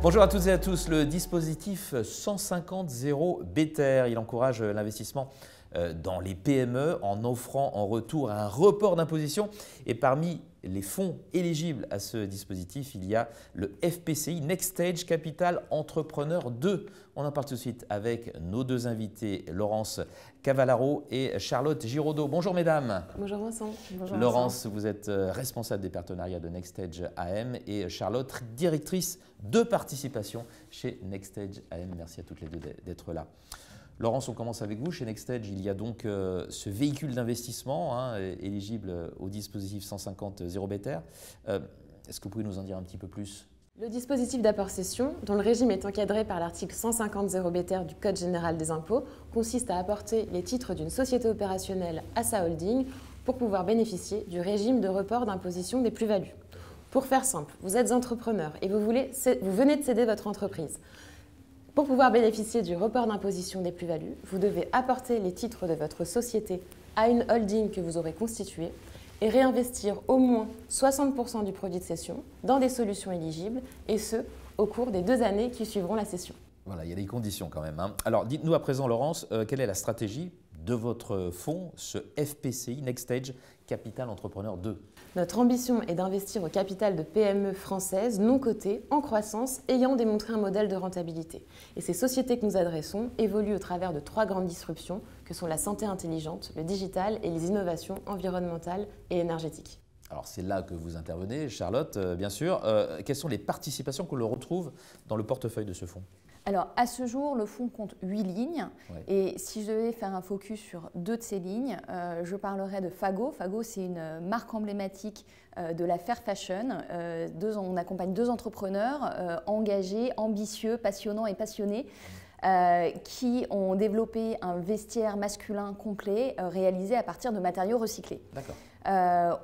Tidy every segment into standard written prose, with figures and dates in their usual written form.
Bonjour à toutes et à tous. Le dispositif 150-0 Better, il encourage l'investissement dans les PME en offrant en retour un report d'imposition. Et parmi les fonds éligibles à ce dispositif, il y a le FPCI Next Stage Capital Entrepreneur 2. On en parle tout de suite avec nos deux invités, Laurence Cavallaro et Charlotte Giraudot. Bonjour mesdames. Bonjour Vincent. Bonjour Laurence, vous êtes responsable des partenariats de Next Stage AM et Charlotte, directrice de participation chez Next Stage AM. Merci à toutes les deux d'être là. Laurence, on commence avec vous. Chez Next Stage, il y a donc ce véhicule d'investissement éligible au dispositif 150-0 Better. Est-ce que vous pouvez nous en dire un petit peu plus ? Le dispositif d'apport-cession, dont le régime est encadré par l'article 150-0 Better du Code général des impôts, consiste à apporter les titres d'une société opérationnelle à sa holding pour pouvoir bénéficier du régime de report d'imposition des plus-values. Pour faire simple, vous êtes entrepreneur et vous venez de céder votre entreprise. Pour pouvoir bénéficier du report d'imposition des plus-values, vous devez apporter les titres de votre société à une holding que vous aurez constituée et réinvestir au moins 60% du produit de cession dans des solutions éligibles, et ce, au cours des 2 années qui suivront la cession. Voilà, il y a des conditions quand même. Alors, dites-nous à présent, Laurence, quelle est la stratégie de votre fonds, ce FPCI Next Stage Capital Entrepreneur 2 ? Notre ambition est d'investir au capital de PME françaises non cotées, en croissance, ayant démontré un modèle de rentabilité. Et ces sociétés que nous adressons évoluent au travers de 3 grandes disruptions que sont la santé intelligente, le digital et les innovations environnementales et énergétiques. Alors c'est là que vous intervenez, Charlotte, bien sûr. Quelles sont les participations que l'on retrouve dans le portefeuille de ce fonds ? Alors, à ce jour, le fonds compte 8 lignes. Ouais. Et si je devais faire un focus sur 2 de ces lignes, je parlerai de Fago. Fago, c'est une marque emblématique de la fair fashion. On accompagne 2 entrepreneurs engagés, ambitieux, passionnants et passionnés qui ont développé un vestiaire masculin complet réalisé à partir de matériaux recyclés. D'accord.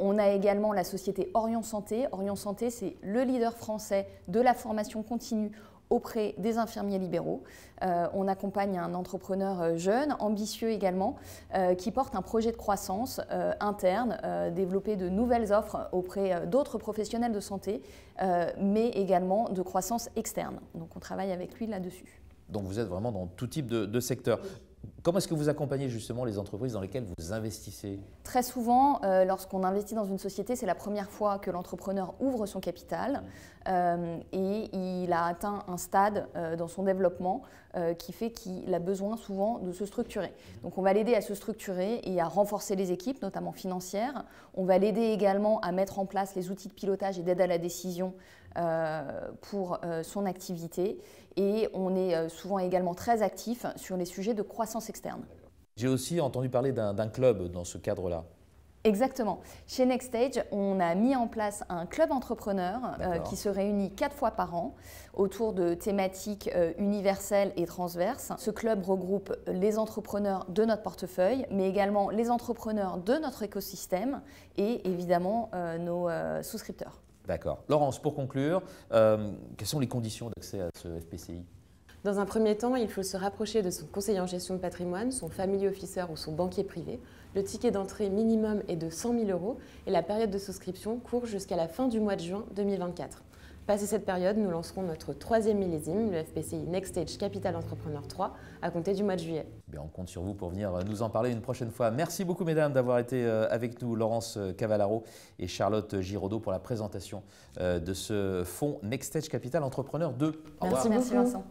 On a également la société Orion Santé. Orion Santé, c'est le leader français de la formation continue auprès des infirmiers libéraux. On accompagne un entrepreneur jeune, ambitieux également, qui porte un projet de croissance interne, développer de nouvelles offres auprès d'autres professionnels de santé, mais également de croissance externe. Donc on travaille avec lui là-dessus. Donc vous êtes vraiment dans tout type de secteur. Comment est-ce que vous accompagnez justement les entreprises dans lesquelles vous investissez ? Très souvent, lorsqu'on investit dans une société, c'est la première fois que l'entrepreneur ouvre son capital et il a atteint un stade dans son développement qui fait qu'il a besoin souvent de se structurer. Donc on va l'aider à se structurer et à renforcer les équipes, notamment financières. On va l'aider également à mettre en place les outils de pilotage et d'aide à la décision pour son activité, et on est souvent également très actif sur les sujets de croissance externe. J'ai aussi entendu parler d'un club dans ce cadre-là. Exactement. Chez Next Stage, on a mis en place un club entrepreneur qui se réunit 4 fois par an autour de thématiques universelles et transverses. Ce club regroupe les entrepreneurs de notre portefeuille, mais également les entrepreneurs de notre écosystème et évidemment nos souscripteurs. D'accord. Laurence, pour conclure, quelles sont les conditions d'accès à ce FPCI ? Dans un premier temps, il faut se rapprocher de son conseiller en gestion de patrimoine, son family officer ou son banquier privé. Le ticket d'entrée minimum est de 100 000 € et la période de souscription court jusqu'à la fin du mois de juin 2024. Passé cette période, nous lancerons notre 3e millésime, le FPCI Next Stage Capital Entrepreneur 3, à compter du mois de juillet. Bien, on compte sur vous pour venir nous en parler une prochaine fois. Merci beaucoup mesdames d'avoir été avec nous, Laurence Cavallaro et Charlotte Giraudot, pour la présentation de ce fonds Next Stage Capital Entrepreneur 2. Merci beaucoup. Merci Vincent.